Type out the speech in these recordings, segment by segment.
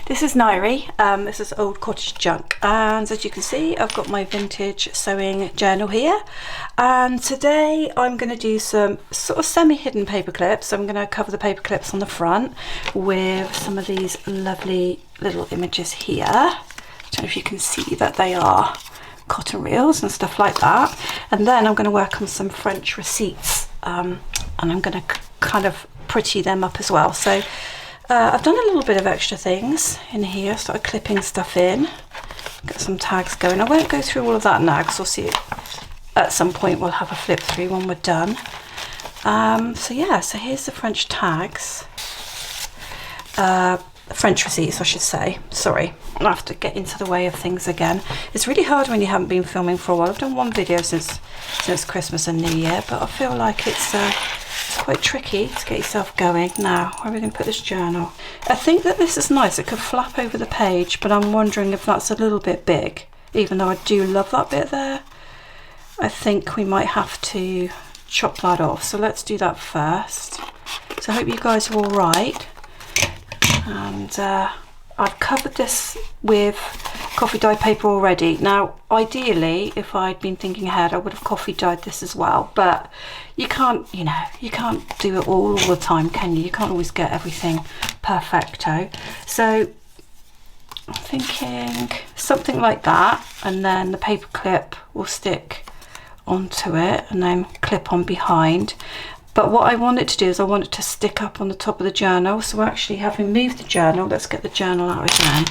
This is Nairi. This is old cottage junk, and as you can see I've got my vintage sewing journal here, and today I'm going to do some sort of semi-hidden paper clips. I'm going to cover the paper clips on the front with some of these lovely little images here. I don't know if you can see that they are cotton reels and stuff like that, and then I'm going to work on some French receipts, and I'm going to kind of pretty them up as well. So I've done a little bit of extra things in here, started clipping stuff in, got some tags going. I won't go through all of that now because I'll see it at some point. We'll have a flip through when we're done. So yeah, so here's the French tags, French receipts I should say, sorry. I have to get into the way of things again. It's really hard when you haven't been filming for a while. I've done one video since Christmas and New Year, but I feel like it's quite tricky to get yourself going. Now, where are we going to put this journal? I think that this is nice. It could flap over the page, but I'm wondering if that's a little bit big, even though I do love that bit there. I think we might have to chop that off. So let's do that first. So I hope you guys are all right. And I've covered this with coffee dye paper already. Now, ideally, if I'd been thinking ahead, I would have coffee dyed this as well, but you can't, you know, you can't do it all the time, can you? You can't always get everything perfecto. So I'm thinking something like that, and then the paper clip will stick onto it and then clip on behind. But what I want it to do is I want it to stick up on the top of the journal. So actually, having moved the journal, let's get the journal out again.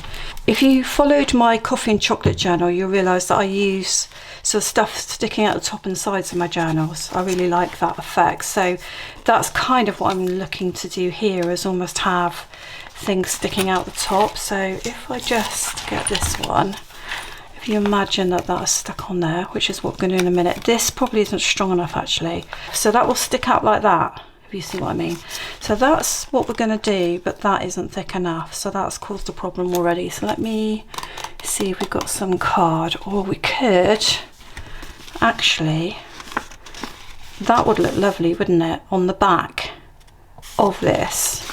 If you followed my coffee and chocolate journal, you'll realise that I use sort of stuff sticking out the top and sides of my journals. I really like that effect. So that's kind of what I'm looking to do here, is almost have things sticking out the top. So if I just get this one, you imagine that that is stuck on there, which is what we're going to do in a minute. This probably isn't strong enough actually, so that will stick out like that, if you see what I mean. So that's what we're going to do, but that isn't thick enough, so that's caused a problem already. So let me see if we've got some card, or we could actually, that would look lovely, wouldn't it, on the back of this.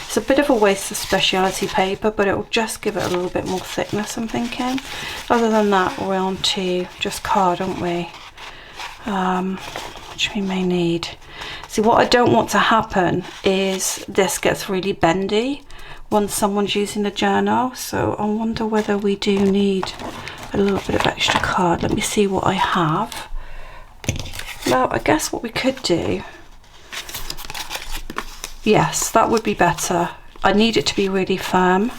It's a bit of a waste of speciality paper, but it will just give it a little bit more thickness, I'm thinking. Other than that, we're on to just card, aren't we? Which we may need. See, what I don't want to happen is this gets really bendy once someone's using the journal. So I wonder whether we do need a little bit of extra card. Let me see what I have. Well, I guess what we could do, yes, that would be better. I need it to be really firm,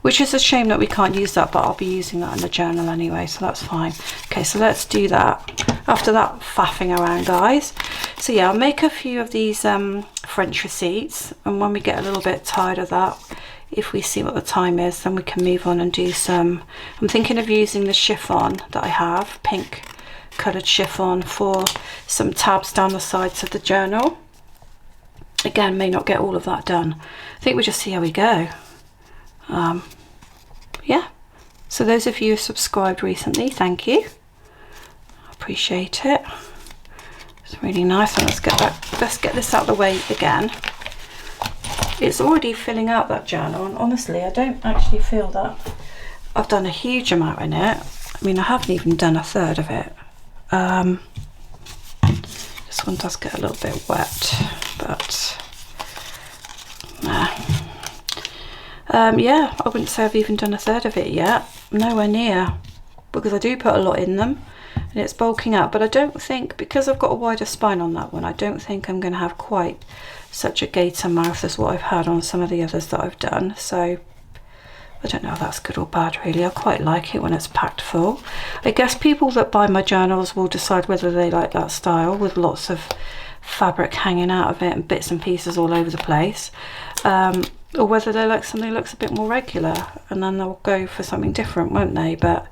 which is a shame that we can't use that, but I'll be using that in the journal anyway, so that's fine. Okay, so let's do that. After that faffing around, guys. So yeah, I'll make a few of these French receipts, and when we get a little bit tired of that, if we see what the time is, then we can move on and do some. I'm thinking of using the chiffon that I have, pink coloured chiffon, for some tabs down the sides of the journal. Again, may not get all of that done. I think we'll just see how we go. Yeah, so those of you who subscribed recently, thank you. I appreciate it. It's really nice. And let's get this out of the way again. It's already filling out that journal, and honestly, I don't actually feel that I've done a huge amount in it. I mean, I haven't even done a third of it. This one does get a little bit wet, but nah. Yeah, I wouldn't say I've even done a third of it yet, nowhere near, because I do put a lot in them and it's bulking up. But I don't think, because I've got a wider spine on that one, I don't think I'm going to have quite such a gator mouth as what I've had on some of the others that I've done. So I don't know if that's good or bad really. I quite like it when it's packed full. I guess people that buy my journals will decide whether they like that style with lots of fabric hanging out of it and bits and pieces all over the place, or whether they like something that looks a bit more regular, and then they'll go for something different, won't they? But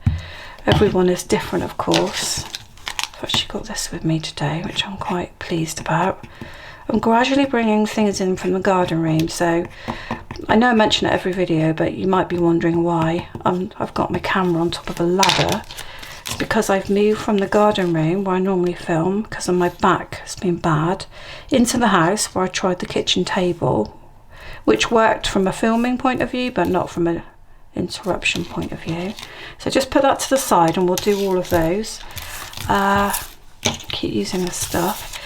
everyone is different, of course. I've actually got this with me today, which I'm quite pleased about. I'm gradually bringing things in from the garden room, so I know I mention it every video, but you might be wondering why I've got my camera on top of a ladder. It's because I've moved from the garden room where I normally film, because of my back has been bad, into the house where I tried the kitchen table, which worked from a filming point of view, but not from a interruption point of view. So just put that to the side and we'll do all of those. Keep using this stuff.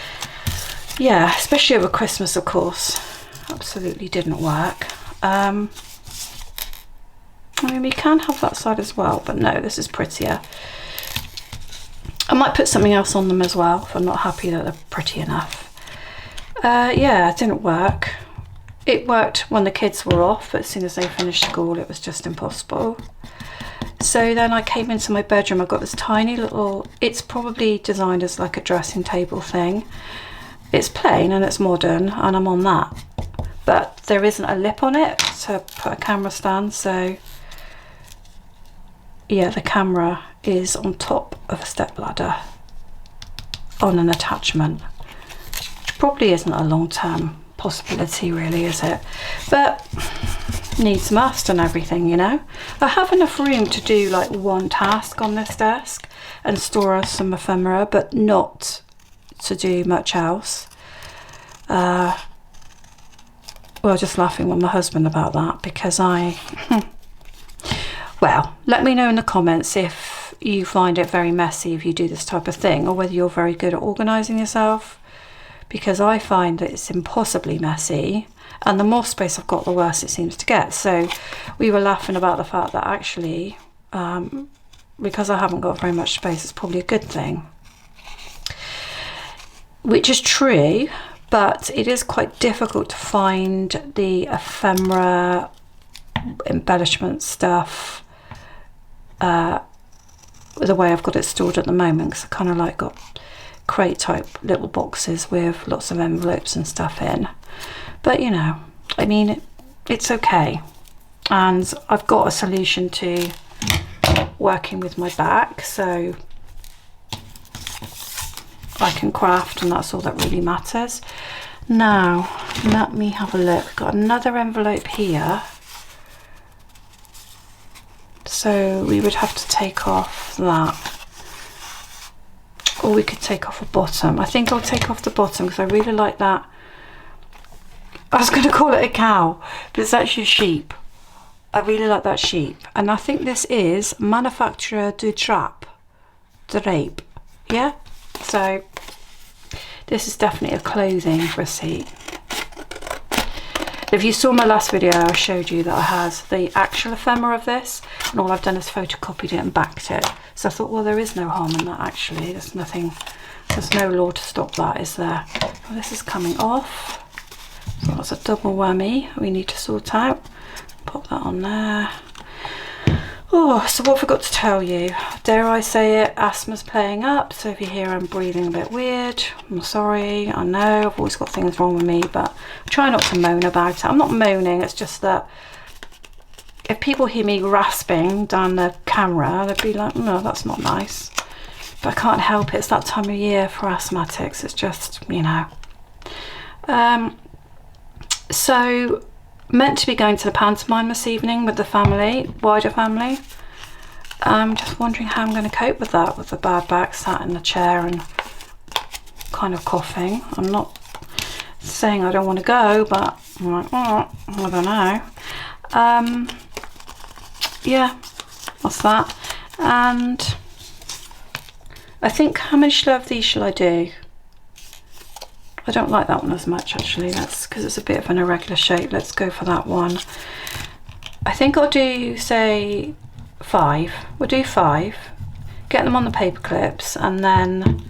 Yeah, especially over Christmas, of course. Absolutely didn't work. I mean, we can have that side as well, but no, this is prettier. I might put something else on them as well if I'm not happy that they're pretty enough. Yeah, it didn't work. It worked when the kids were off, but as soon as they finished school, it was just impossible. So then I came into my bedroom. I've got this tiny little, it's probably designed as like a dressing table thing. It's plain and it's modern, and I'm on that. But there isn't a lip on it to put a camera stand, so yeah, the camera is on top of a step ladder on an attachment, which probably isn't a long-term possibility really, is it? But needs must and everything, you know. I have enough room to do like one task on this desk and store some ephemera, but not to do much else. Well, just laughing with my husband about that, because well, let me know in the comments if you find it very messy if you do this type of thing, or whether you're very good at organising yourself, because I find that it's impossibly messy, and the more space I've got, the worse it seems to get. So we were laughing about the fact that actually, because I haven't got very much space, it's probably a good thing. Which is true, but it is quite difficult to find the ephemera embellishment stuff the way I've got it stored at the moment, because I kind of like got crate type little boxes with lots of envelopes and stuff in. But you know, I mean, it's okay, and I've got a solution to working with my back, so I can craft, and that's all that really matters. Now let me have a look. Got another envelope here, so we would have to take off that, or we could take off a bottom. I think I'll take off the bottom because I really like that. I was going to call it a cow, but it's actually a sheep. I really like that sheep, and I think this is Manufacturer du Drape. Yeah, so this is definitely a clothing receipt. If you saw my last video, I showed you that I had the actual ephemera of this, and all I've done is photocopied it and backed it. So I thought, well, there is no harm in that actually. There's nothing, there's no law to stop that, is there? Well, this is coming off. So that's a double whammy we need to sort out. Pop that on there. Oh, so what I forgot to tell you, dare I say it, asthma's playing up, so if you hear I'm breathing a bit weird, I'm sorry. I know I've always got things wrong with me, but I try not to moan about it. I'm not moaning, it's just that if people hear me rasping down the camera, they'd be like, no, that's not nice. But I can't help it, it's that time of year for asthmatics, it's just, you know. So meant to be going to the pantomime this evening with the family, wider family. I'm just wondering how I'm going to cope with that, with the bad back, sat in the chair and kind of coughing. I'm not saying I don't want to go, but I'm like, oh, I don't know. Yeah, that's that. And I think, how many of these shall I do? I don't like that one as much actually, that's because it's a bit of an irregular shape. Let's go for that one. I think I'll do, say, 5. We'll do 5, get them on the paper clips, and then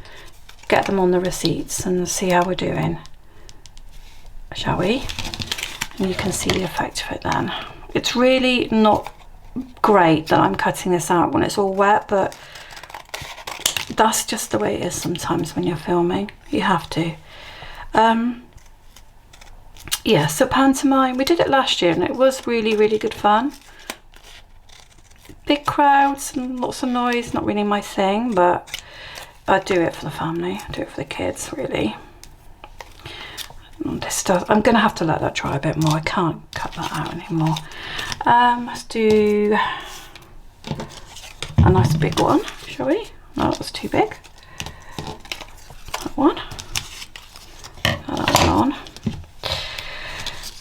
get them on the receipts and see how we're doing, shall we? And you can see the effect of it then. It's really not great that I'm cutting this out when it's all wet, but that's just the way it is sometimes when you're filming. You have to. Yeah, so pantomime, we did it last year and it was really, really good fun. Big crowds and lots of noise, not really my thing, but I do it for the family, I do it for the kids, really. This stuff, I'm going to have to let that dry a bit more, I can't cut that out anymore. Let's do a nice big one, shall we? No, that was too big. That one. That one on.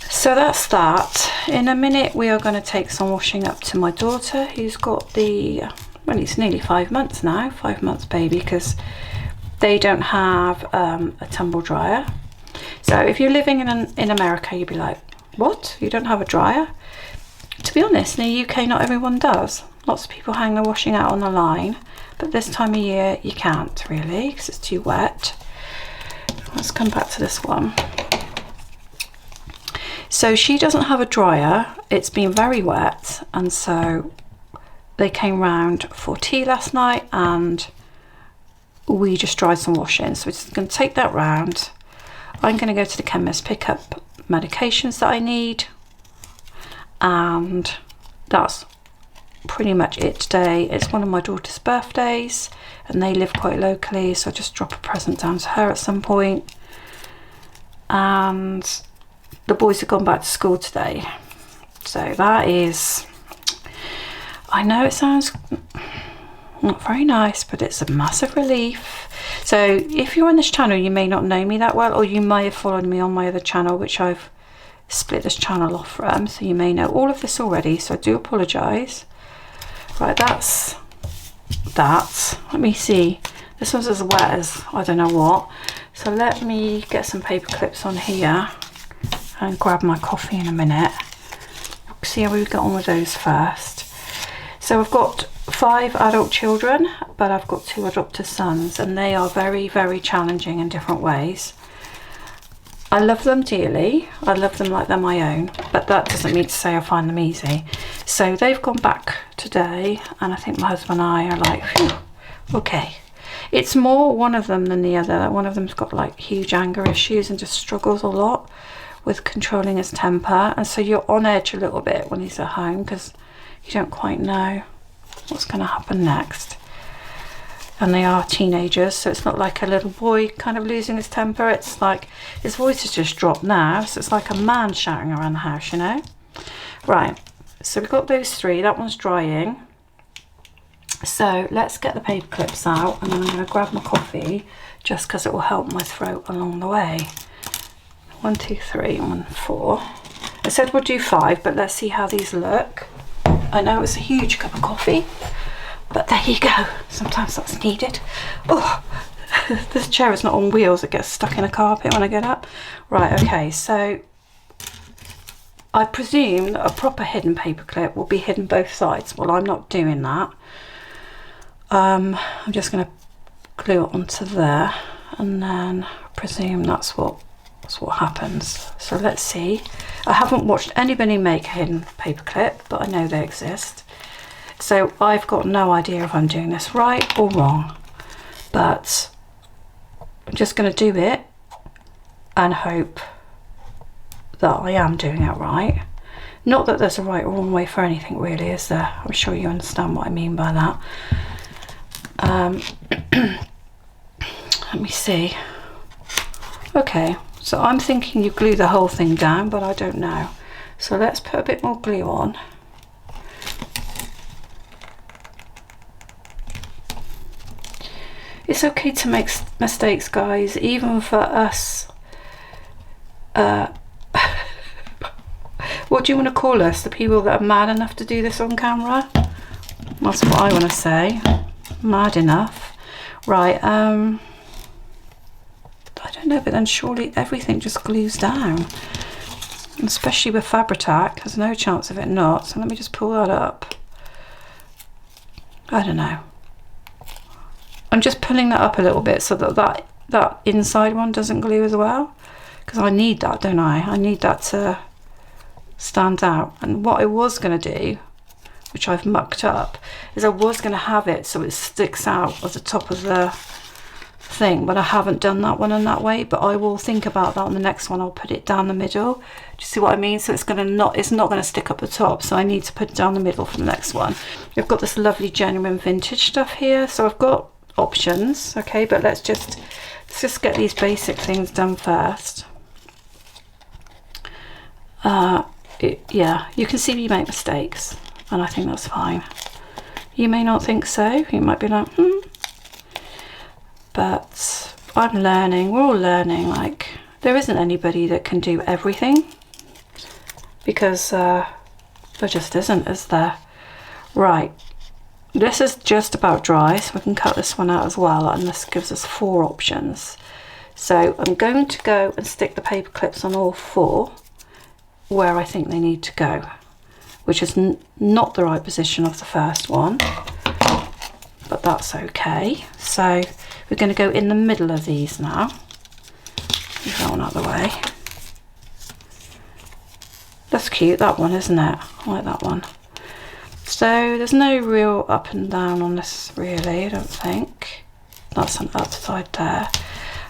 So that's that. in a minute we are going to take some washing up to my daughter, who's got the, well, it's nearly 5 months now, 5 months baby, because they don't have a tumble dryer. So if you're living in America, you'd be like, what? You don't have a dryer? To be honest, in the UK, not everyone does. Lots of people hang their washing out on the line, but this time of year you can't really, because it's too wet. Let's come back to this one. So she doesn't have a dryer. It's been very wet, and so they came round for tea last night and we just dried some washing. So we're just going to take that round. I'm going to go to the chemist, pick up medications that I need, and that's pretty much it today. It's one of my daughter's birthdays and they live quite locally, so I'll just drop a present down to her at some point. And the boys have gone back to school today, so that is, I know it sounds not very nice, but it's a massive relief. So if you're on this channel, you may not know me that well, or you may have followed me on my other channel, which I've split this channel off from, so you may know all of this already, so I do apologise. Right, that's that. Let me see, this one's as wet as I don't know what, so let me get some paper clips on here and grab my coffee in a minute. See how we get on with those first. So I've got 5 adult children, but I've got 2 adopted sons, and they are very, very challenging in different ways. I love them dearly. I love them like they're my own, but that doesn't mean to say I find them easy. So they've gone back today, and I think my husband and I are like, phew, okay. It's more one of them than the other. One of them's got like huge anger issues and just struggles a lot with controlling his temper, and so you're on edge a little bit when he's at home because you don't quite know what's going to happen next. And they are teenagers, so it's not like a little boy kind of losing his temper. It's like his voice has just dropped now, so it's like a man shouting around the house, you know. Right, so we've got those 3. That one's drying, so let's get the paper clips out, and then I'm going to grab my coffee just because it will help my throat along the way. 1, 2, 3, 1, 4. I said we'll do 5, but let's see how these look. I know it's a huge cup of coffee, but there you go. Sometimes that's needed. Oh, this chair is not on wheels. It gets stuck in a carpet when I get up. Right, okay, so I presume that a proper hidden paper clip will be hidden both sides. Well, I'm not doing that. I'm just going to glue it onto there, and then presume that's what happens. So let's see. I haven't watched anybody make a hidden paper clip, but I know they exist. So I've got no idea if I'm doing this right or wrong, but I'm just going to do it and hope that I am doing it right. Not that there's a right or wrong way for anything really, is there? I'm sure you understand what I mean by that. Let me see. Okay, so I'm thinking you glue the whole thing down, but I don't know. So let's put a bit more glue on. It's okay to make mistakes, guys, even for us. What do you want to call us? The people that are mad enough to do this on camera? That's what I want to say. Mad enough. Right, I don't know, but then surely everything just glues down. Especially with Fabri-Tac, there's no chance of it not. So let me just pull that up. I don't know. I'm just pulling that up a little bit so that that inside one doesn't glue as well. Because I need that, don't I? I need that to stand out. And what I was going to do, which I've mucked up, is I was going to have it so it sticks out at the top of the thing, but I haven't done that one in that way. But I will think about that on the next one. I'll put it down the middle. Do you see what I mean? So it's not going to stick up the top, so I need to put it down the middle for the next one. I've got this lovely genuine vintage stuff here, so I've got options. Okay, but let's just get these basic things done first. Yeah, you can see me make mistakes, and I think that's fine. You may not think so. You might be like, but I'm learning. We're all learning. Like, there isn't anybody that can do everything. because there just isn't, is there? Right, this is just about dry, so we can cut this one out as well, and this gives us 4 options. So I'm going to go and stick the paper clips on all 4 where I think they need to go, which is not the right position of the first one, but that's okay. So we're going to go in the middle of these now. Move that one out of the way. That's cute, that one, isn't it? I like that one. So there's no real up and down on this really, I don't think. That's an upside there.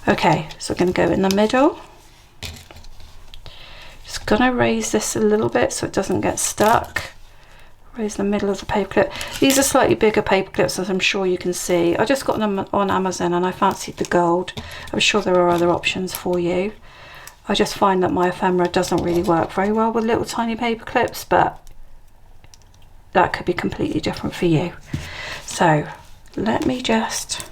Okay, so we're going to go in the middle. Just going to raise this a little bit so it doesn't get stuck. Raise the middle of the paper clip. These are slightly bigger paper clips, as I'm sure you can see. I just got them on Amazon and I fancied the gold. I'm sure there are other options for you. I just find that my ephemera doesn't really work very well with little tiny paper clips, but that could be completely different for you. So let me just,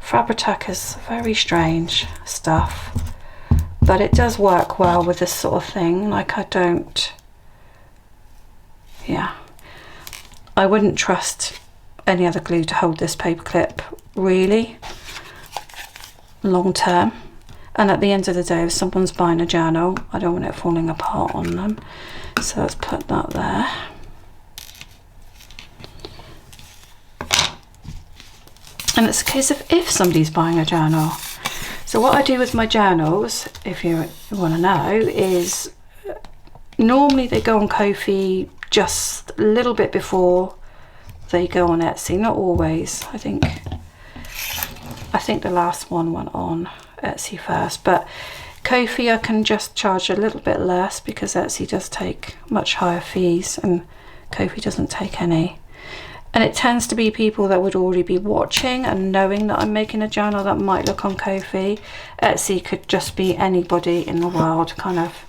Fabri-Tac is very strange stuff, but it does work well with this sort of thing. Like I wouldn't trust any other glue to hold this paper clip really long term. And at the end of the day, if someone's buying a journal, I don't want it falling apart on them. So let's put that there. And it's a case of if somebody's buying a journal. So what I do with my journals, if you want to know, is normally they go on Ko-fi just a little bit before they go on Etsy. Not always. I think the last one went on Etsy first, but Ko-fi I can just charge a little bit less because Etsy does take much higher fees and Ko-fi doesn't take any. And it tends to be people that would already be watching and knowing that I'm making a journal that might look on Ko-fi. Etsy could just be anybody in the world kind of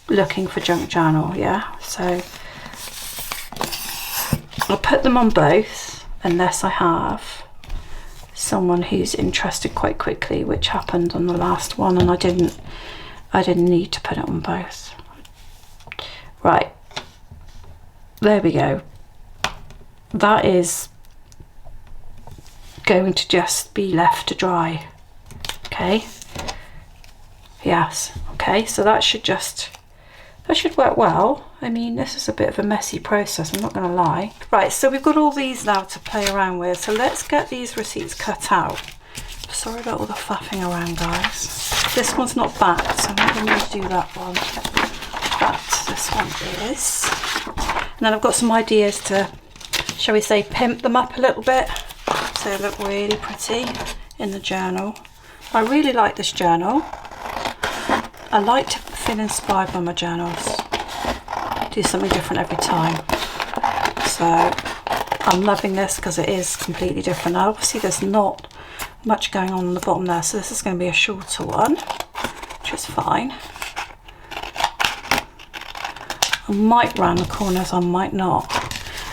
looking for junk journal, yeah? So I'll put them on both unless I have someone who's interested quite quickly, which happened on the last one, and I didn't need to put it on both. Right, there we go. That is going to just be left to dry. Okay, yes, okay, so that should work well. I mean, this is a bit of a messy process, I'm not going to lie. Right, so we've got all these now to play around with, so let's get these receipts cut out. Sorry about all the faffing around, guys. This one's not backed, so I'm not going to do that one. But this one is. And then I've got some ideas to, shall we say, pimp them up a little bit so they look really pretty in the journal. I really like this journal. I like to feel inspired by my journals. Do something different every time. So I'm loving this because it is completely different. Now obviously there's not much going on the bottom there, so this is going to be a shorter one, which is fine. I might round the corners, I might not.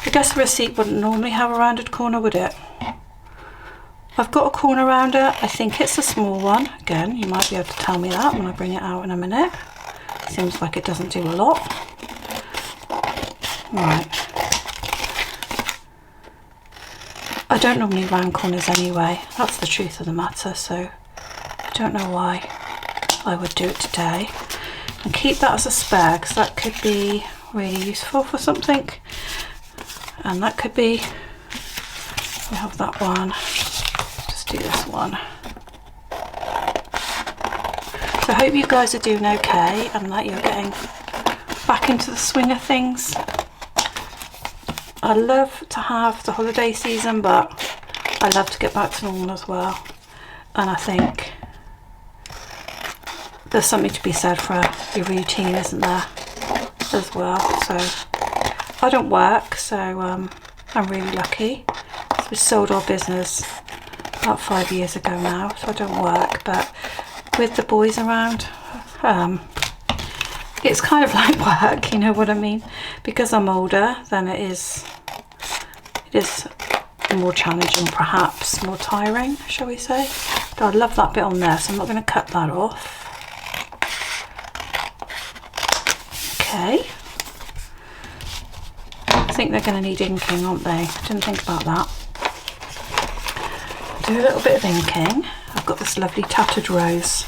I guess the receipt wouldn't normally have a rounded corner, would it? I've got a corner rounder. I think it's a small one. Again, you might be able to tell me that when I bring it out in a minute. Seems like it doesn't do a lot. Right. I don't normally round corners anyway. That's the truth of the matter, so I don't know why I would do it today. And keep that as a spare because that could be really useful for something. And that could be, we have that one. Just do this one. So I hope you guys are doing okay and that you're getting back into the swing of things. I love to have the holiday season, but I love to get back to normal as well. And I think there's something to be said for your routine, isn't there, as well. So I don't work, so I'm really lucky. So we sold our business about 5 years ago now, so I don't work, but with the boys around, it's kind of like work, you know what I mean? Because I'm older, then it is more challenging, perhaps more tiring, shall we say. But I love that bit on there, so I'm not going to cut that off. okay. I think they're going to need inking, aren't they? I didn't think about that. Do a little bit of inking. I've got this lovely Tattered Rose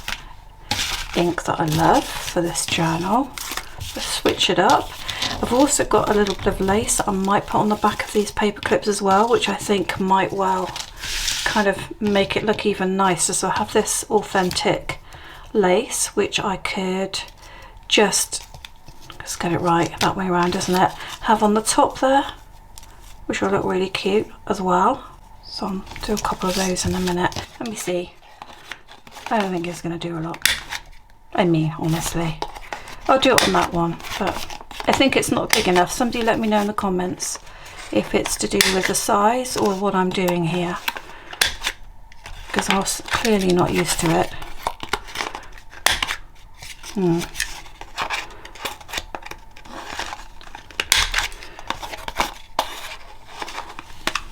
ink that I love for this journal. Let's switch it up. I've also got a little bit of lace that I might put on the back of these paper clips as well, which I think might well kind of make it look even nicer. So I have this authentic lace, which I could just, let's get it right that way around, isn't it? Have on the top there, which will look really cute as well. So I'll do a couple of those in a minute. Let me see. I don't think it's going to do a lot. I mean, honestly, I'll do it on that one, but I think it's not big enough. Somebody let me know in the comments if it's to do with the size or what I'm doing here, because I was clearly not used to it.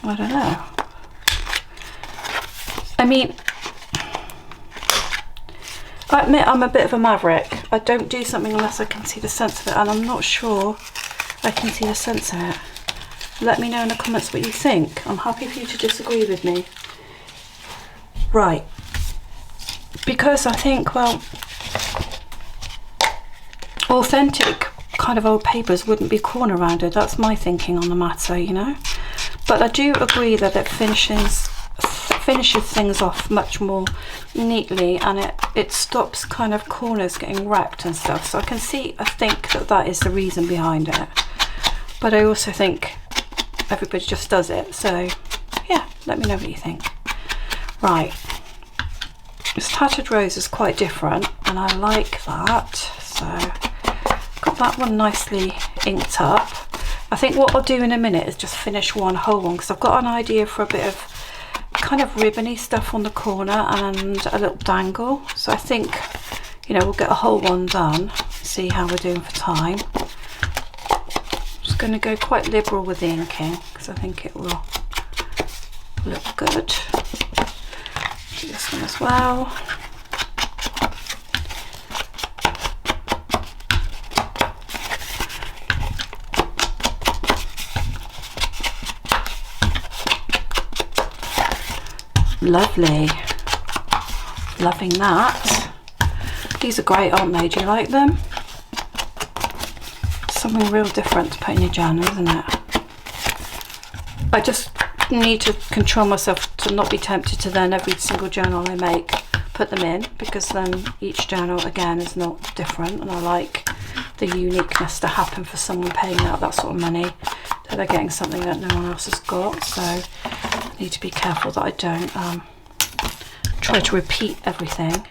I don't know. I mean, I admit I'm a bit of a maverick. I don't do something unless I can see the sense of it, and I'm not sure I can see the sense of it. Let me know in the comments what you think. I'm happy for you to disagree with me. Right. Because I think, well, authentic kind of old papers wouldn't be corner rounded. That's my thinking on the matter, you know. But I do agree that it finishes things off much more neatly, and it stops kind of corners getting wrecked and stuff. So I think that is the reason behind it. But I also think everybody just does it. So yeah, let me know what you think. Right, this Tattered Rose is quite different, and I like that. So got that one nicely inked up. I think what I'll do in a minute is just finish one whole one, because I've got an idea for a bit of kind of ribbony stuff on the corner and a little dangle. So I think, you know, we'll get a whole one done, see how we're doing for time. I'm just going to go quite liberal with the inking because I think it will look good. Do this one as well. Lovely, loving that. These are great, aren't they? Do you like them? Something real different to put in your journal, isn't it? I just need to control myself to not be tempted to then every single journal I make put them in, because then each journal again is not different, and I like the uniqueness to happen for someone paying out that sort of money, that they're getting something that no one else has got. So I need to be careful that I don't try to repeat everything.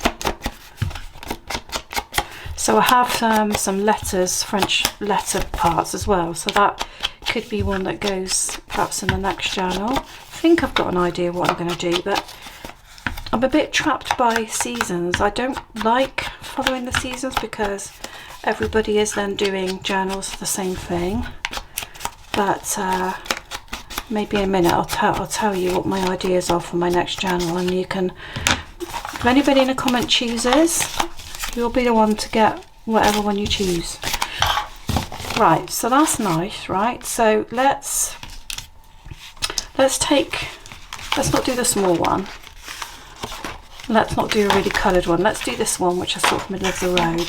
So I have some letters, French letter parts as well, so that could be one that goes perhaps in the next journal. I think I've got an idea what I'm going to do, but I'm a bit trapped by seasons. I don't like following the seasons because everybody is then doing journals the same thing. But maybe in a minute I'll tell you what my ideas are for my next journal, and you can, if anybody in a comment chooses, you'll be the one to get whatever one you choose. Right, so that's nice, right? So let's not do the small one. Let's not do a really coloured one. Let's do this one, which is sort of middle of the road.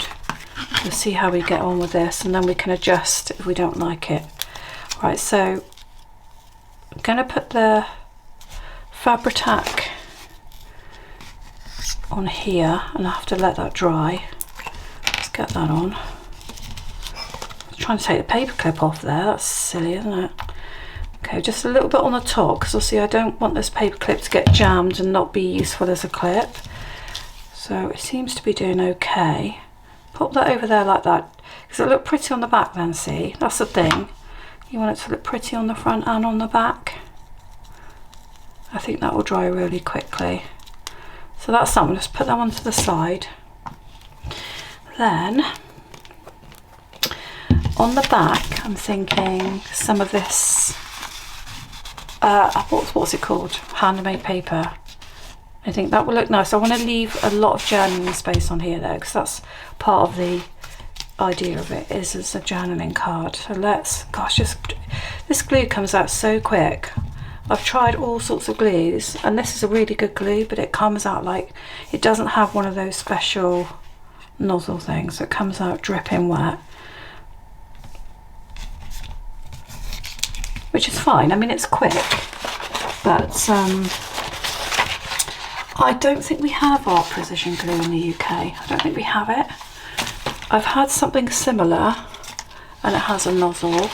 We'll see how we get on with this, and then we can adjust if we don't like it. Right, so I'm going to put the Fabri-Tac on here, and I have to let that dry. Let's get that on. I'm trying to take the paper clip off there. That's silly, isn't it? Okay, just a little bit on the top, because you'll see I don't want this paper clip to get jammed and not be useful as a clip. So it seems to be doing okay. Pop that over there like that, because it'll look pretty on the back then, see? That's the thing. You want it to look pretty on the front and on the back. I think that will dry really quickly. So that's that one. Just put that one to the side. Then on the back, I'm thinking some of this, what's it called? Handmade paper. I think that will look nice. I want to leave a lot of journaling space on here though, because that's part of the idea of it is as a journaling card. So let's, gosh, this glue comes out so quick. I've tried all sorts of glues, and this is a really good glue, but it comes out like, it doesn't have one of those special nozzle things. So it comes out dripping wet, which is fine. I mean, it's quick, but I don't think we have Art Precision glue in the UK. I don't think we have it. I've had something similar, and it has a nozzle.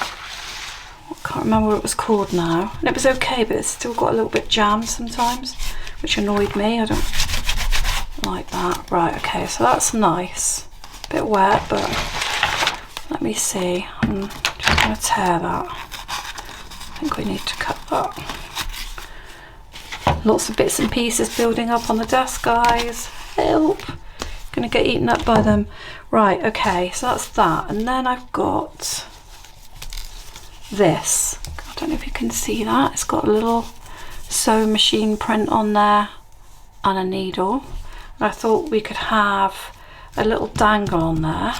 I can't remember what it was called now. And it was okay, but it's still got a little bit jammed sometimes, which annoyed me. I don't like that. Right, okay, so that's nice. A bit wet, but let me see. I'm just going to tear that. I think we need to cut that. Lots of bits and pieces building up on the desk, guys. Help! Gonna get eaten up by them. Right, okay, so that's that. And then I've got this. I don't know if you can see that. It's got a little sewing machine print on there and a needle. And I thought we could have a little dangle on there.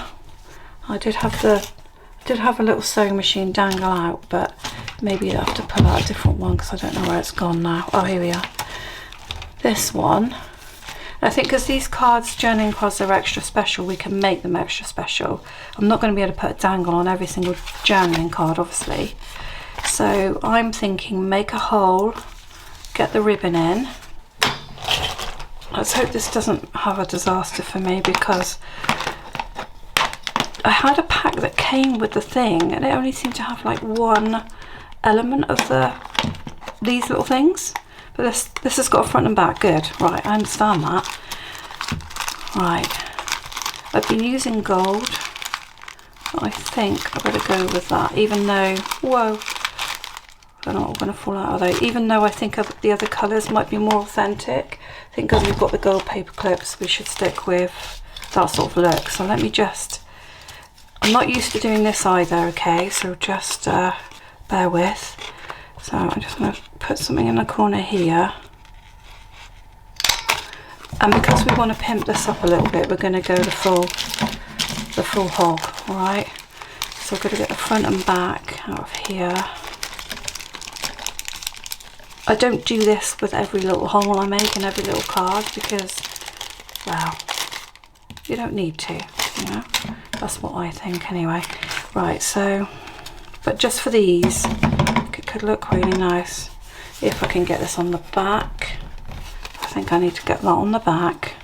I did have a little sewing machine dangle out, but maybe I'll have to pull out a different one because I don't know where it's gone now. Oh, here we are. This one. I think because these cards, journaling cards, are extra special, we can make them extra special. I'm not going to be able to put a dangle on every single journaling card, obviously. So I'm thinking make a hole, get the ribbon in. Let's hope this doesn't have a disaster for me, because I had a pack that came with the thing and it only seemed to have like one element of these little things. But this has got a front and back. Good. Right, I understand that. Right. I've been using gold. But I think I better go with that, even though, whoa, I don't know what we're going to fall out of though. Even though I think the other colours might be more authentic. I think because we've got the gold paper clips, we should stick with that sort of look. So let me just, I'm not used to doing this either, okay? So just bear with. So I'm just going to put something in the corner here. And because we want to pimp this up a little bit, we're going to go the full hog, alright? So I'm going to get the front and back out of here. I don't do this with every little hole I make in every little card because, well, you don't need to, you know? That's what I think anyway. Right, so, but just for these, it could look really nice. If I can get this on the back. I think I need to get that on the back.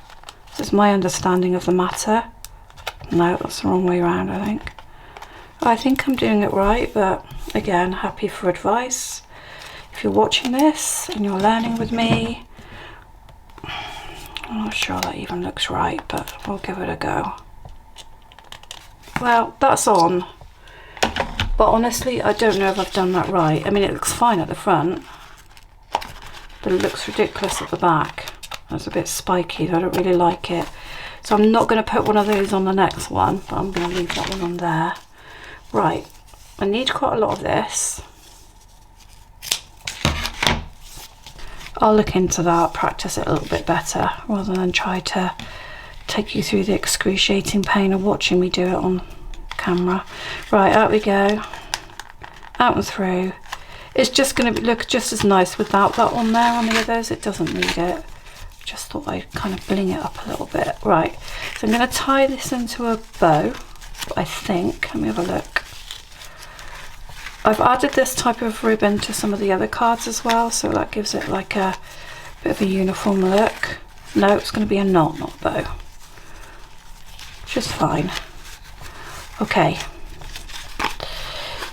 This is my understanding of the matter. No, that's the wrong way around, I think. I think I'm doing it right, but again, happy for advice. If you're watching this and you're learning with me, I'm not sure that even looks right, but we'll give it a go. Well, that's on. But honestly, I don't know if I've done that right. I mean, it looks fine at the front, but it looks ridiculous at the back. It's a bit spiky, so I don't really like it. So I'm not going to put one of those on the next one, but I'm going to leave that one on there. Right, I need quite a lot of this. I'll look into that, practice it a little bit better, rather than try to take you through the excruciating pain of watching me do it on camera. Right, out we go, out and through. It's just going to look just as nice without that on there on the others. It doesn't need it. Just thought I'd kind of bling it up a little bit. Right, so I'm going to tie this into a bow, I think. Let me have a look. I've added this type of ribbon to some of the other cards as well, so that gives it like a bit of a uniform look. No, it's going to be a knot, not a bow. Just fine. Okay.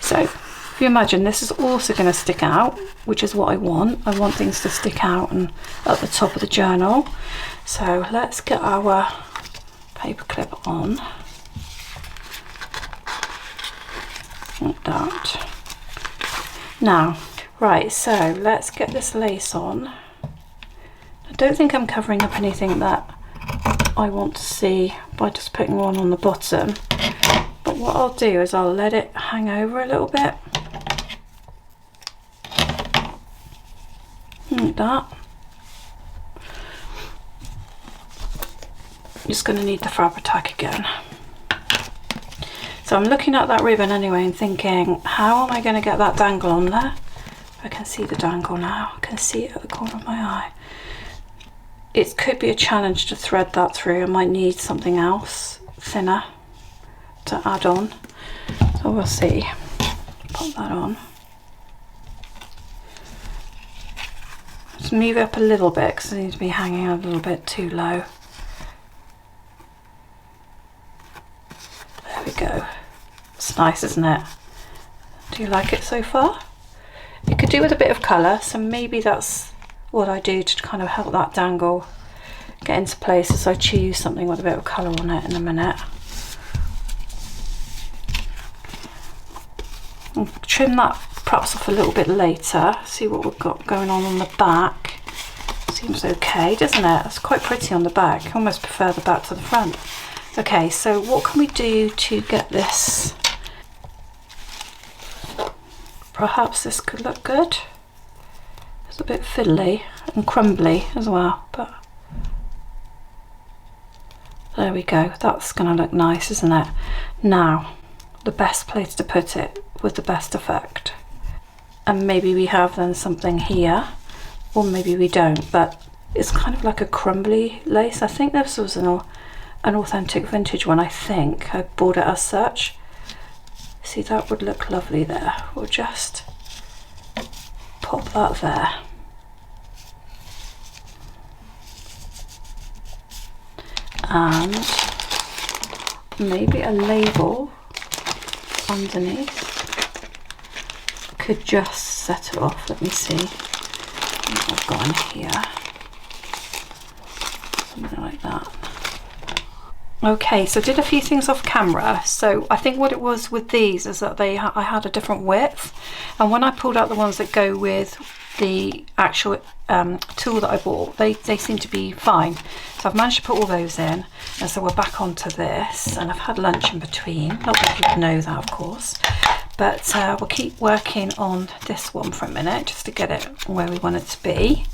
So, if you imagine, this is also going to stick out, which is what I want. I want things to stick out and at the top of the journal. So, let's get our paper clip on. Like that. Now, right, so let's get this lace on. I don't think I'm covering up anything that I want to see by just putting one on the bottom. But what I'll do is I'll let it hang over a little bit. Like that. I'm just going to need the Fabri-Tac again. So I'm looking at that ribbon anyway and thinking, how am I going to get that dangle on there? I can see the dangle now. I can see it at the corner of my eye. It could be a challenge to thread that through. I might need something else thinner to add on. So we'll see. Pop that on. Just move it up a little bit because it seems to be hanging a little bit too low. There we go. It's nice, isn't it? Do you like it so far? You could do with a bit of colour, so maybe that's what I do to kind of help that dangle get into place as I choose something with a bit of colour on it in a minute. I'll trim that perhaps off a little bit later, see what we've got going on the back. Seems okay, doesn't it? It's quite pretty on the back. I almost prefer the back to the front. Okay, so what can we do to get this? Perhaps this could look good. It's a bit fiddly and crumbly as well, but there we go. That's going to look nice, isn't it? Now, the best place to put it with the best effect. And maybe we have then something here, or maybe we don't, but it's kind of like a crumbly lace. I think this was an authentic vintage one, I think. I bought it as such. See, that would look lovely there. We'll just pop that there. And maybe a label underneath could just set it off. Let me see what I've got in here. Something like that. Okay, so I did a few things off camera. So I think what it was with these is that I had a different width, and when I pulled out the ones that go with the actual tool that I bought, they seem to be fine. So I've managed to put all those in, and so we're back onto this, and I've had lunch in between. Not that you know that, of course, but we'll keep working on this one for a minute just to get it where we want it to be.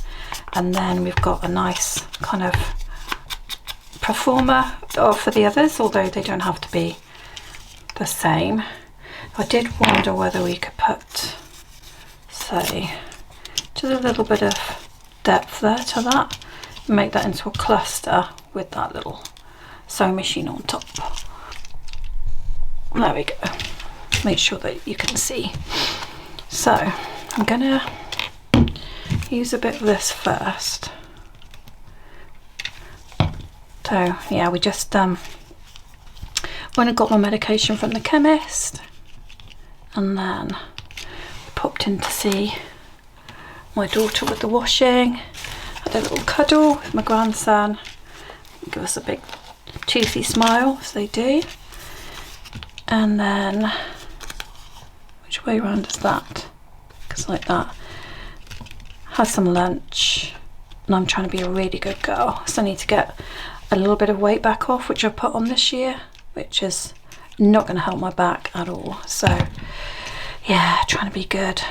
And then we've got a nice kind of performer for the others, although they don't have to be the same. I did wonder whether we could put, say, just a little bit of depth there to that, and make that into a cluster with that little sewing machine on top. There we go. Make sure that you can see. So I'm gonna use a bit of this first. So yeah, we just when I got my medication from the chemist, and then popped in to see my daughter with the washing, had a little cuddle with my grandson, give us a big toothy smile as they do, and then which way round is that? Because like that. Had some lunch, and I'm trying to be a really good girl, so I need to get a little bit of weight back off, which I've put on this year, which is not going to help my back at all. So yeah, trying to be good.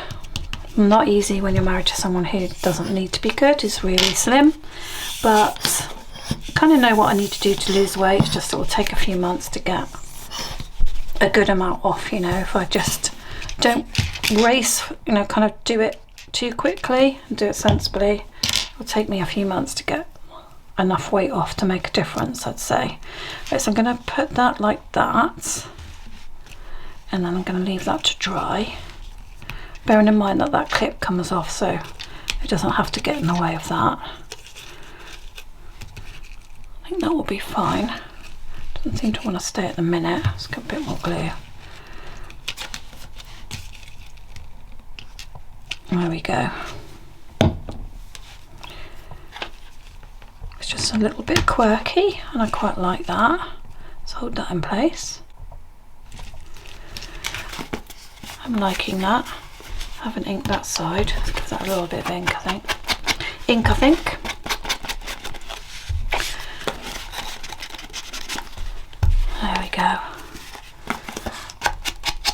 Not easy when you're married to someone who doesn't need to be good, is really slim, but kind of know what I need to do to lose weight. It's just it will take a few months to get a good amount off, you know, if I just don't race, you know, kind of do it too quickly and do it sensibly. It will take me a few months to get enough weight off to make a difference, I'd say. Right, so I'm going to put that like that, and then I'm going to leave that to dry, bearing in mind that that clip comes off, so it doesn't have to get in the way of that. I think that will be fine. Doesn't seem to want to stay at the minute. Let's get a bit more glue. There we go. It's just a little bit quirky, and I quite like that. Let's hold that in place. I'm liking that. I haven't inked that side. Let's give that a little bit of ink, I think. There we go.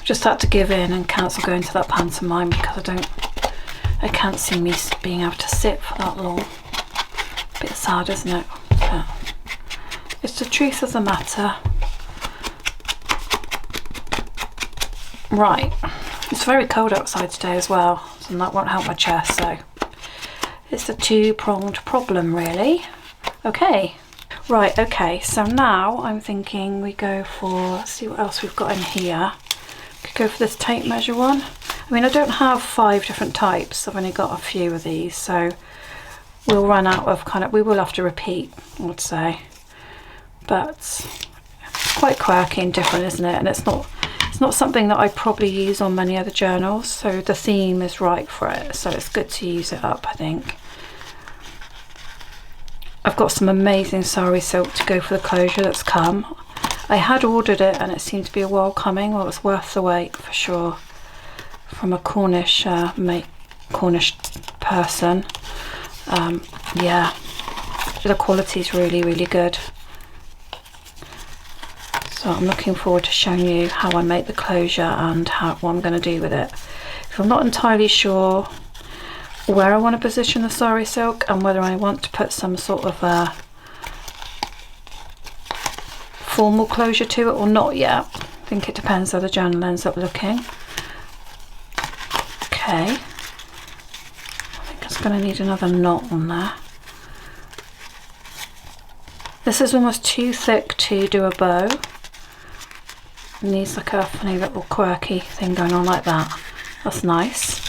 Just had to give in and cancel going to that pantomime because I can't see me being able to sit for that long. Bit sad, isn't it? But it's the truth of the matter. Right, it's very cold outside today as well, and that won't help my chest, so it's a two-pronged problem really. Okay, right, okay, so now I'm thinking we go for, let's see what else we've got in here. We could go for this tape measure one. I mean, I don't have 5 different types, I've only got a few of these, so we'll run out of we will have to repeat, I would say. But it's quite quirky and different, isn't it? And it's not something that I probably use on many other journals, so the theme is right for it, so it's good to use it up, I think. I've got some amazing sari silk to go for the closure that's come. I had ordered it and it seemed to be a while coming. Well, it was worth the wait for sure, from a Cornish Cornish person. Yeah, the quality is really, really good. So I'm looking forward to showing you how I make the closure and what I'm going to do with it. If I'm not entirely sure where I want to position the sari silk and whether I want to put some sort of a formal closure to it or not yet. I think it depends how the journal ends up looking. Okay, I think it's going to need another knot on there. This is almost too thick to do a bow. It needs like a funny little quirky thing going on like that. That's nice.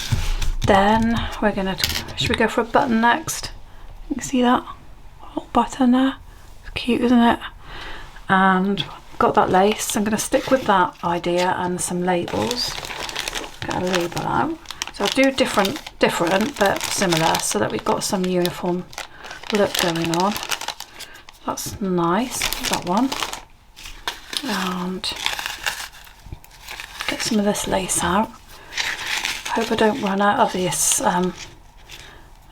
Then we're gonna, should we go for a button next? You can see that little button there. It's cute, isn't it? And got that lace. I'm gonna stick with that idea and some labels. Get a label out. So I'll do different but similar, so that we've got some uniform look going on. That's nice, that one. And get some of this lace out. Hope I don't run out of this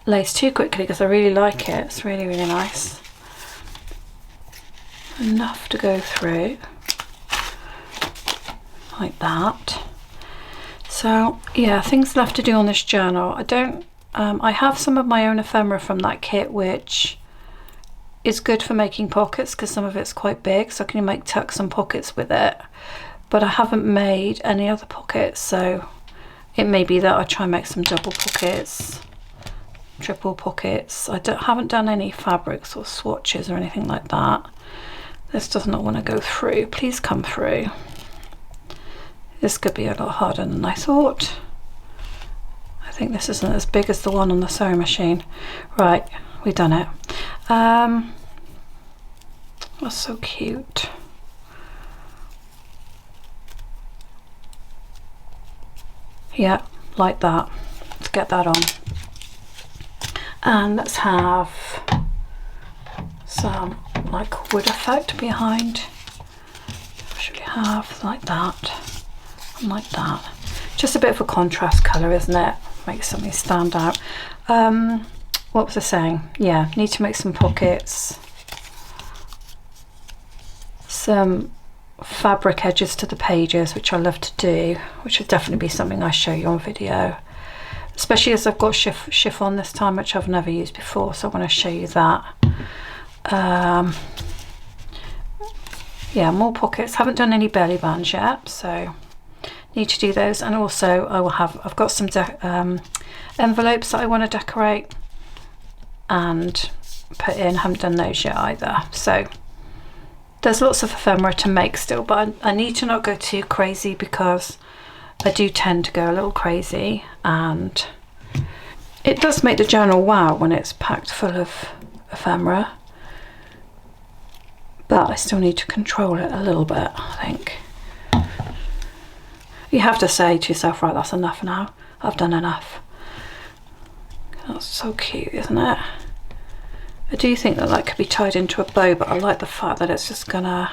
lace too quickly, because I really like it. It's really, really nice. Enough to go through like that. So yeah, things left to do on this journal. I have some of my own ephemera from that kit, which is good for making pockets because some of it's quite big, so I can make tucks and pockets with it. But I haven't made any other pockets, so it may be that I try and make some double pockets, triple pockets. I haven't done any fabrics or swatches or anything like that. This does not want to go through. Please come through. This could be a lot harder than I thought. I think this isn't as big as the one on the sewing machine. Right, we've done it. That's so cute. Yeah, like that. Let's get that on. And let's have some like wood effect behind. Should we have like that and like that? Just a bit of a contrast colour, isn't it? Makes something stand out. What was I saying? Yeah, need to make some pockets. Some fabric edges to the pages, which I love to do, which would definitely be something I show you on video, especially as I've got chiffon this time, which I've never used before, so I want to show you that. Yeah, more pockets. Haven't done any belly bands yet, so need to do those. And also I've got some envelopes that I want to decorate and put in. Haven't done those yet either, so there's lots of ephemera to make still, but I need to not go too crazy, because I do tend to go a little crazy, and it does make the journal wow when it's packed full of ephemera, but I still need to control it a little bit, I think. You have to say to yourself, right, that's enough now, I've done enough. That's so cute, isn't it? I do think that that could be tied into a bow, but I like the fact that it's just gonna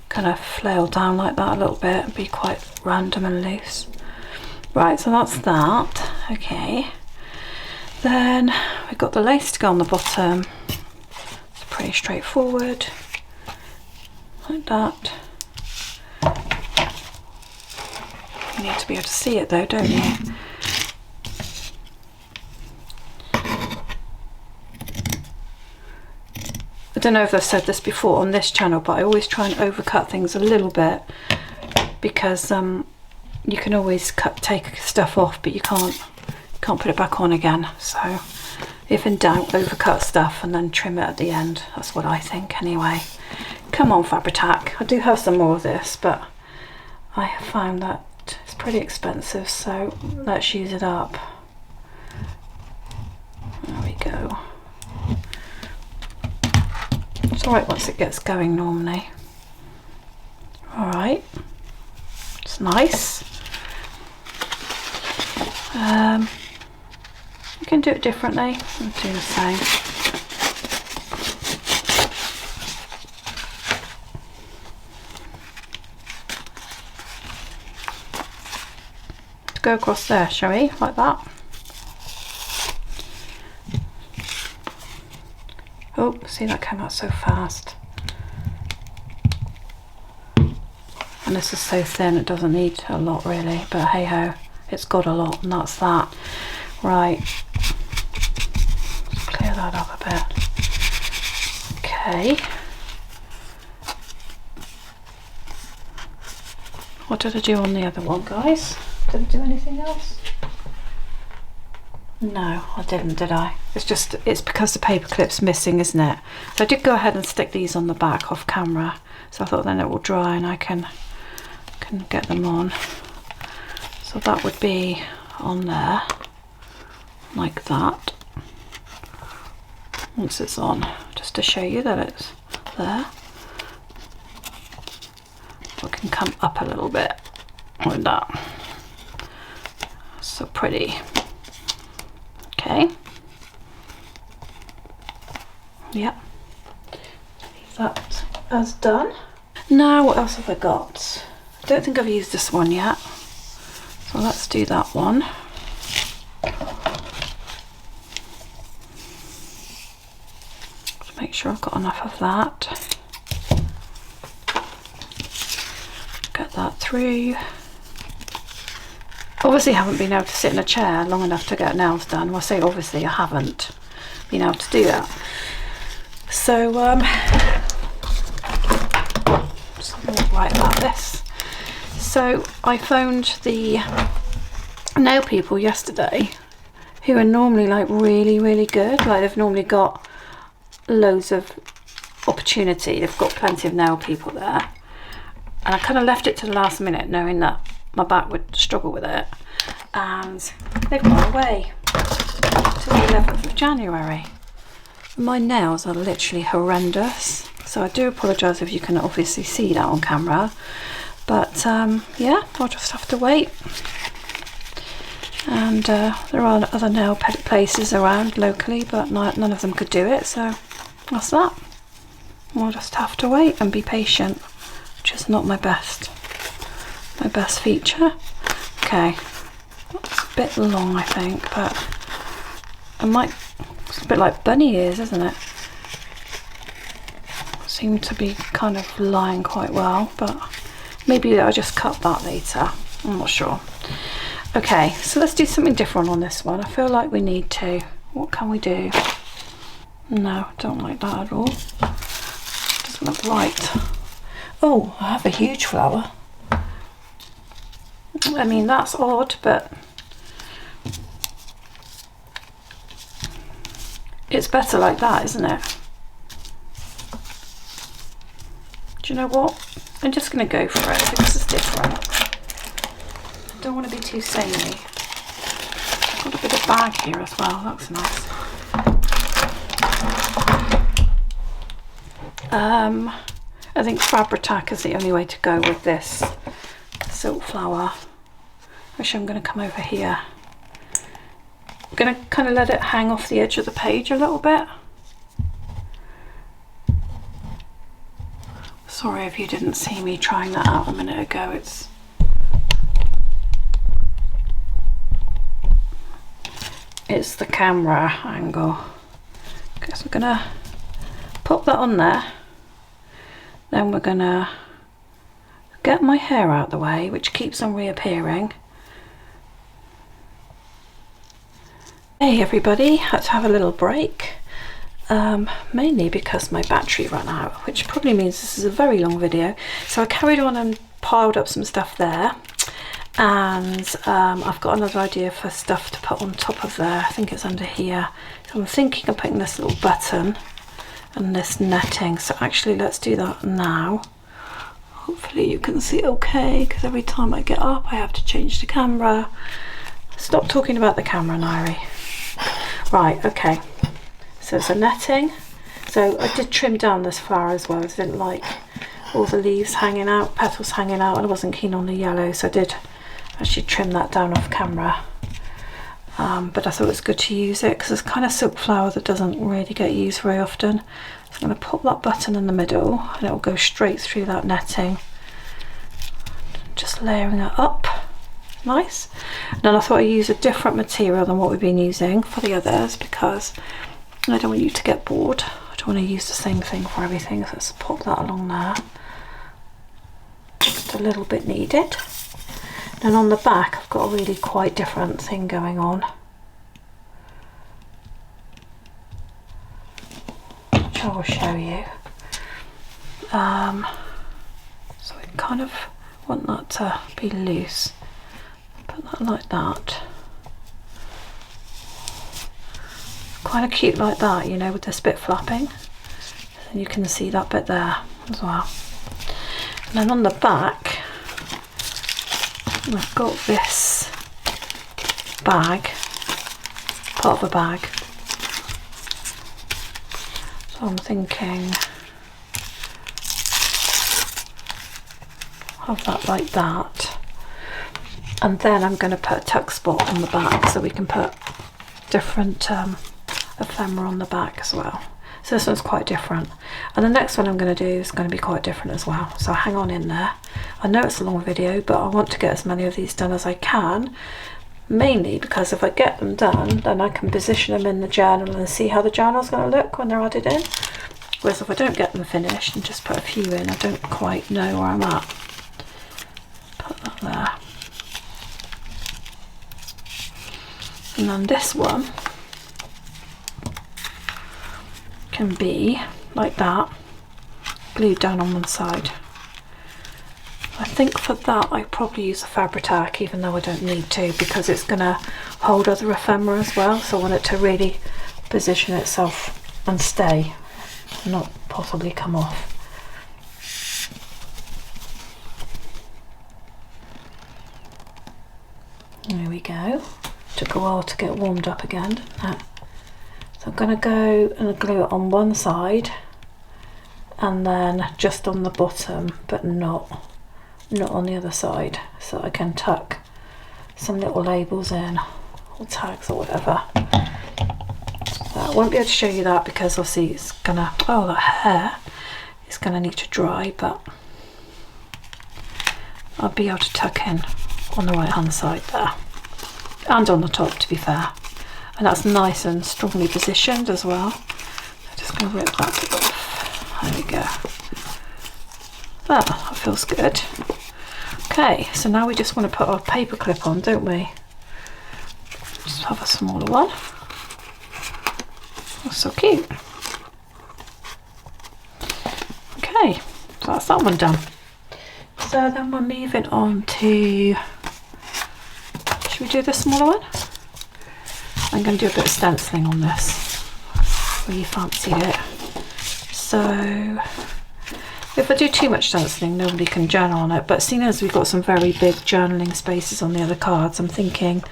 kind of flail down like that a little bit and be quite random and loose. Right, so that's that. Okay, then we've got the lace to go on the bottom. It's pretty straightforward, like that. You need to be able to see it though, don't you? I don't know if I've said this before on this channel, but I always try and overcut things a little bit, because you can always take stuff off, but you can't put it back on again. So if in doubt, overcut stuff and then trim it at the end. That's what I think anyway. Come on, Fabri-Tac. I do have some more of this, but I have found that it's pretty expensive, so let's use it up. There we go. It's alright once it gets going normally. Alright. It's nice. You can do it differently. I'll do the same. Go across there, shall we? Like that. Oh, see, that came out so fast. And this is so thin, it doesn't need a lot really, but hey ho, it's got a lot, and that's that. Right, let's clear that up a bit. Okay. What did I do on the other one, guys? Did I do anything else? No, I didn't, did I? It's because the paper clip's missing, isn't it? So I did go ahead and stick these on the back off camera, so I thought then it will dry and I can get them on. So that would be on there, like that. Once it's on, just to show you that it's there. We can come up a little bit like that. So pretty. Okay. Yep. Leave that as done. Now what else have I got? I don't think I've used this one yet. So let's do that one. Just make sure I've got enough of that. Get that through. Obviously I haven't been able to sit in a chair long enough to get nails done. Well, I say obviously, I haven't been able to do that. So something right about this. So I phoned the nail people yesterday who are normally like really good. Like they've normally got loads of opportunity. They've got plenty of nail people there. And I kind of left it to the last minute knowing that my back would struggle with it, and they've gone away till the 11th of January. My nails are literally horrendous, so I do apologise if you can obviously see that on camera, but yeah, I'll just have to wait. And there are other nail places around locally, but none of them could do it, so that's that. We'll just have to wait and be patient, which is not my best feature. Okay, it's a bit long I think, but it's a bit like bunny ears, isn't it? Seem to be kind of lying quite well, but maybe I'll just cut that later, I'm not sure. Okay, so let's do something different on this one. I feel like we need to. What can we do? No, don't like that at all. Doesn't look right. Oh, I have a huge flower. I mean, that's odd, but it's better like that, isn't it? Do you know what? I'm just going to go for it because it's different. I don't want to be too samey. Got a bit of bag here as well, that's nice. I think Fabri-Tac is the only way to go with this silk flower. Actually, I'm going to come over here. I'm going to kind of let it hang off the edge of the page a little bit. Sorry if you didn't see me trying that out a minute ago. It's the camera angle. Okay, so we're going to pop that on there. Then we're going to get my hair out of the way, which keeps on reappearing. Hey everybody, had to have a little break, mainly because my battery ran out, which probably means this is a very long video. So I carried on and piled up some stuff there, And I've got another idea for stuff to put on top of there. I think it's under here. So I'm thinking of putting this little button and this netting. So actually let's do that now. Hopefully you can see okay, because every time I get up I have to change the camera. Stop talking about the camera, Nairi. Right, okay. So it's a netting. So I did trim down this flower as well. I didn't like all the leaves hanging out, petals hanging out, and I wasn't keen on the yellow, so I did actually trim that down off camera. But I thought it was good to use it because it's kind of silk flower that doesn't really get used very often. So I'm going to pop that button in the middle and it will go straight through that netting. Just layering it up. Nice. And then I thought I'd use a different material than what we've been using for the others because I don't want you to get bored. I don't want to use the same thing for everything, so let's pop that along there. Just a little bit needed. And on the back I've got a really quite different thing going on, which I will show you. So I kind of want that to be loose. Put that like that. Kind of cute like that, you know, with this bit flapping. And you can see that bit there as well. And then on the back I've got this bag, part of a bag. So I'm thinking have that like that. And then I'm going to put a tuck spot on the back so we can put different ephemera on the back as well. So this one's quite different. And the next one I'm going to do is going to be quite different as well. So hang on in there. I know it's a long video, but I want to get as many of these done as I can. Mainly because if I get them done, then I can position them in the journal and see how the journal's going to look when they're added in. Whereas if I don't get them finished and just put a few in, I don't quite know where I'm at. Put that there. And then this one can be like that, glued down on one side. I think for that I probably use a Fabri-Tac, even though I don't need to, because it's going to hold other ephemera as well, so I want it to really position itself and stay, not possibly come off. There we go. Took a while to get warmed up again, didn't it? So I'm going to go and glue it on one side and then just on the bottom, but not on the other side, so I can tuck some little labels in or tags or whatever. I won't be able to show you that because obviously it's gonna, oh, that hair is gonna need to dry, but I'll be able to tuck in on the right hand side there and on the top, to be fair. And that's nice and strongly positioned as well. I'm just going to rip that bit off. There we go. That feels good. Okay, so now we just want to put our paper clip on, don't we? Just have a smaller one. That's so cute. Okay, so that's that one done. So then we're moving on to, should we do the smaller one? I'm going to do a bit of stenciling on this, really fancied it. So if I do too much stenciling, nobody can journal on it, but seeing as we've got some very big journaling spaces on the other cards, I'm thinking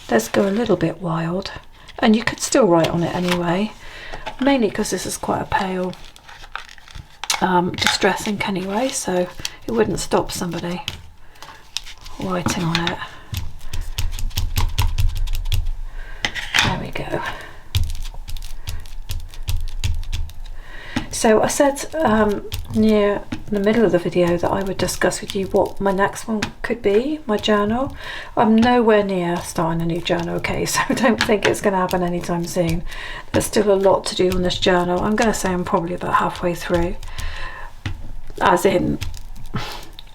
let's go a little bit wild. And you could still write on it anyway, mainly because this is quite a pale distress ink anyway, so it wouldn't stop somebody writing on it. There we go. So I said near the middle of the video that I would discuss with you what my next one could be, my journal. I'm nowhere near starting a new journal, okay, so I don't think it's going to happen anytime soon. There's still a lot to do on this journal. I'm going to say I'm probably about halfway through, as in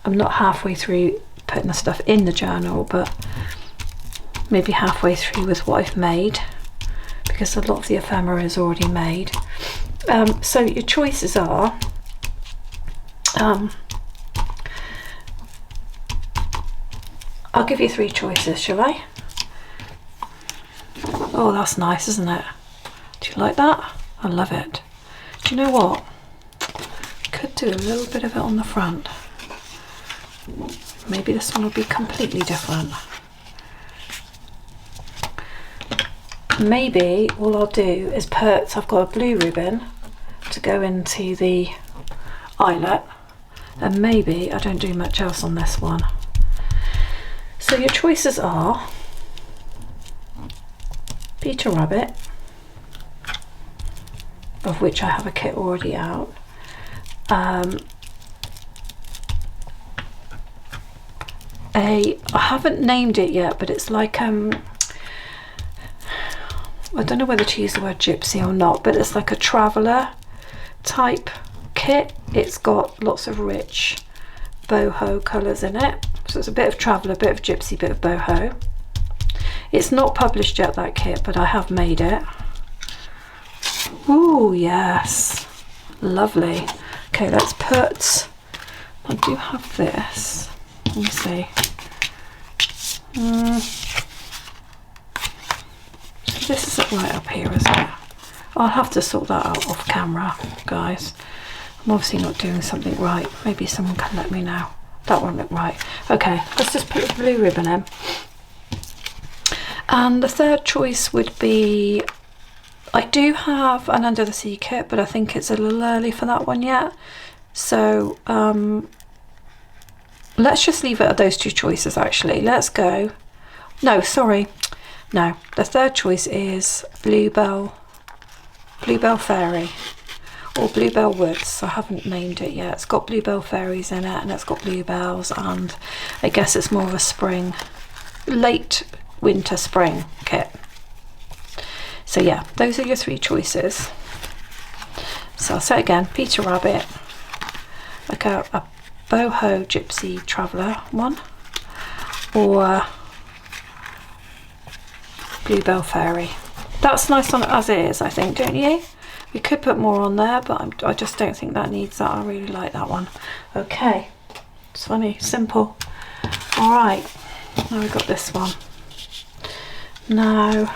I'm not halfway through putting the stuff in the journal, but maybe halfway through with what I've made, because a lot of the ephemera is already made. So your choices are I'll give you 3 choices, shall I? Oh, that's nice, isn't it? Do you like that? I love it. Do you know what? Could do a little bit of it on the front. Maybe this one will be completely different. Maybe all I'll do is put, I've got a blue ribbon to go into the eyelet, and maybe I don't do much else on this one. So your choices are Peter Rabbit, of which I have a kit already out. I haven't named it yet, but it's like I don't know whether to use the word gypsy or not, but it's like a traveller type kit. It's got lots of rich boho colours in it, so it's a bit of traveller, bit of gypsy, bit of boho. It's not published yet, that kit, but I have made it. Ooh, yes, lovely. Okay, let's put, I do have this, let me see. So this isn't right up here, is it? I'll have to sort that out off camera, guys. I'm obviously not doing something right. Maybe someone can let me know. That won't look right. Okay, let's just put the blue ribbon in. And the third choice would be, I do have an Under the Sea kit, but I think it's a little early for that one yet. So let's just leave it at those 2 choices actually. Let's go. No, sorry. No, the third choice is Bluebell Fairy, or Bluebell Woods. I haven't named it yet. It's got bluebell fairies in it, and it's got bluebells, and I guess it's more of a spring, late winter spring kit. So yeah, those are your 3 choices. So I'll say it again: Peter Rabbit, like a boho gypsy traveller one, or Bluebell Fairy. That's nice on it as it is, I think, don't you? We could put more on there, but I just don't think that needs that. I really like that one. Okay, it's funny, simple. All right, now we've got this one. Now,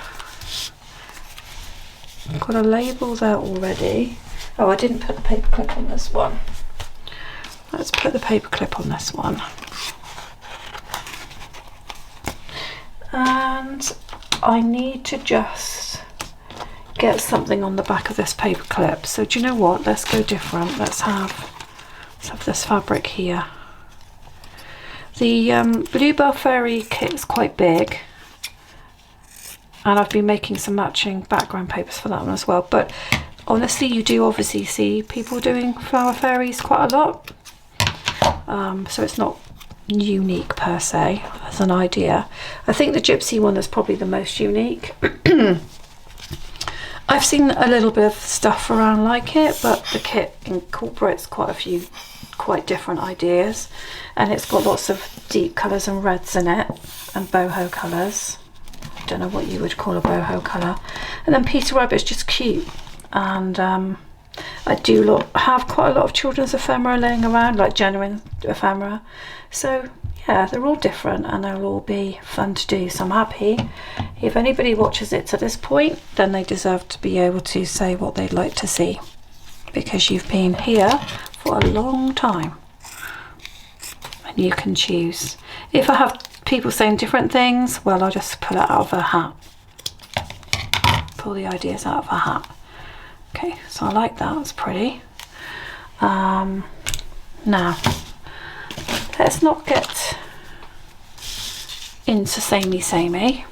I've got a label there already. Oh, I didn't put the paper clip on this one. Let's put the paper clip on this one. And I need to just get something on the back of this paper clip. So do you know what? Let's go different. Let's have this fabric here. The Bluebell Fairy kit is quite big, and I've been making some matching background papers for that one as well. But honestly, you do obviously see people doing flower fairies quite a lot. So it's not unique per se as an idea. I think the gypsy one is probably the most unique. I've seen a little bit of stuff around like it, but the kit incorporates quite a few quite different ideas, and it's got lots of deep colours and reds in it, and boho colours. I don't know what you would call a boho colour. And then Peter Rabbit's just cute, and I do have quite a lot of children's ephemera laying around, like genuine ephemera. So yeah, they're all different and they'll all be fun to do. So I'm happy. If anybody watches it to this point, then they deserve to be able to say what they'd like to see, because you've been here for a long time and you can choose. If I have people saying different things, well, I'll just pull it out of a hat. Pull the ideas out of a hat. Okay, so I like that, it's pretty. Now, let's not get into samey.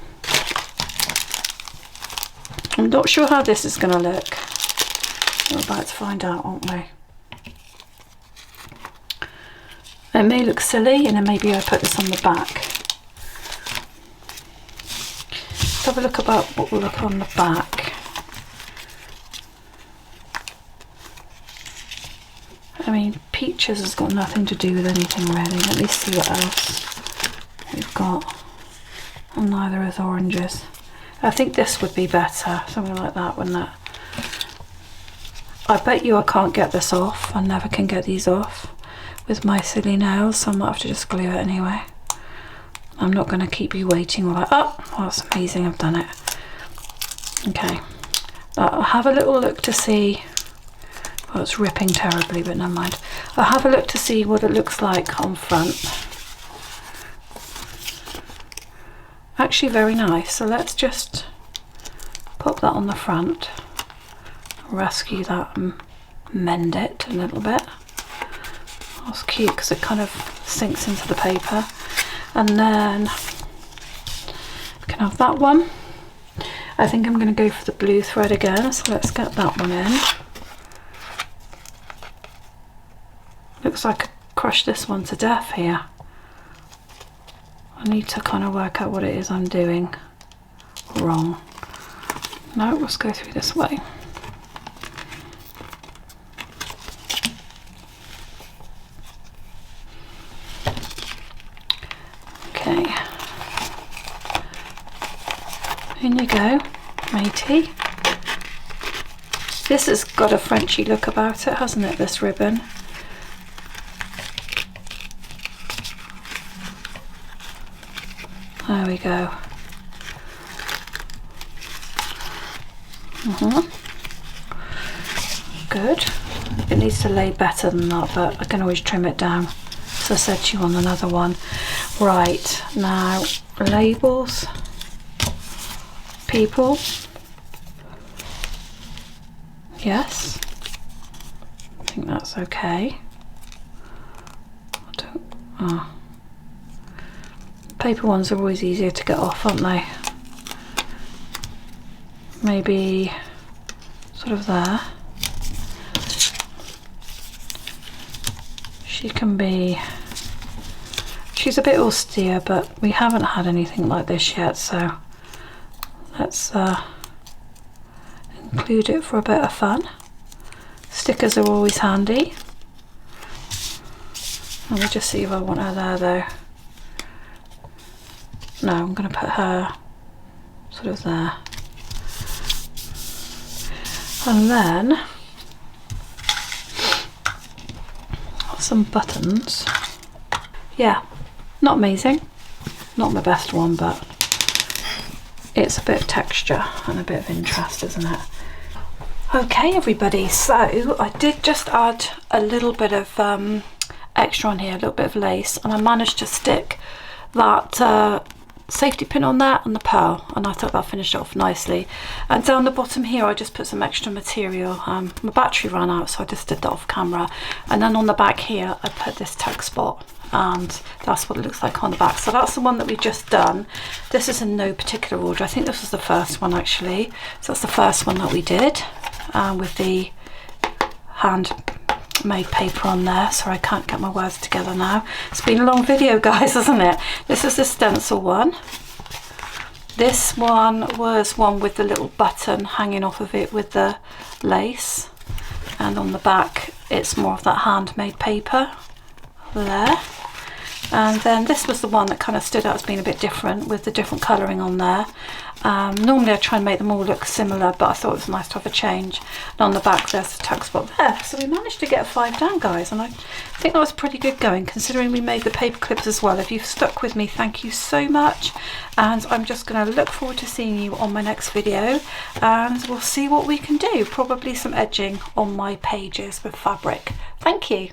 I'm not sure how this is going to look. We're about to find out, aren't we? It may look silly, and then maybe I put this on the back. Let's have a look about what will look on the back. I mean, peaches has got nothing to do with anything really. Let me see what else we've got. And neither is oranges. I think this would be better, something like that, wouldn't it? I bet you I can't get this off. I never can get these off with my silly nails, so I might have to just glue it anyway. I'm not going to keep you waiting. All right. Oh, that's amazing, I've done it. Okay, I'll have a little look to see. Oh, it's ripping terribly, but never mind. I'll have a look to see what it looks like on front. Actually very nice, so let's just pop that on the front, rescue that and mend it a little bit. That's cute because it kind of sinks into the paper. And then you can have that one. I think I'm going to go for the blue thread again, so let's get that one in. Looks like I crushed this one to death here. I need to kind of work out what it is I'm doing wrong. No, let's go through this way. Okay. In you go, matey. This has got a Frenchy look about it, hasn't it, this ribbon? There we go. Good. It needs to lay better than that, but I can always trim it down, as I said to you on another one. Right, now labels, people, yes, I think that's okay. I don't, oh. Paper ones are always easier to get off, aren't they? Maybe sort of there. She can be, she's a bit austere, but we haven't had anything like this yet, so let's include it for a bit of fun. Stickers are always handy. Let me just see if I want her there though. No, I'm going to put her sort of there. And then some buttons. Yeah, not amazing, not my best one, but it's a bit of texture and a bit of interest, isn't it? Okay everybody, so I did just add a little bit of extra on here, a little bit of lace, and I managed to stick that safety pin on there and the pearl, and I thought that finished it off nicely. And down the bottom here I just put some extra material. My battery ran out, so I just did that off camera. And then on the back here I put this tag spot, and that's what it looks like on the back. So that's the one that we've just done. This is in no particular order. I think this was the first one actually. So that's the first one that we did with the handmade paper on there. Sorry, I can't get my words together now. It's been a long video guys, hasn't it? This is the stencil one. This one was one with the little button hanging off of it with the lace, and on the back it's more of that handmade paper there. And then this was the one that kind of stood out as being a bit different, with the different colouring on there. Normally I try and make them all look similar, but I thought it was nice to have a change. And on the back there's the tag spot there. So we managed to get 5 down guys, and I think that was pretty good going, considering we made the paper clips as well. If you've stuck with me, thank you so much, and I'm just going to look forward to seeing you on my next video, and we'll see what we can do. Probably some edging on my pages with fabric. Thank you.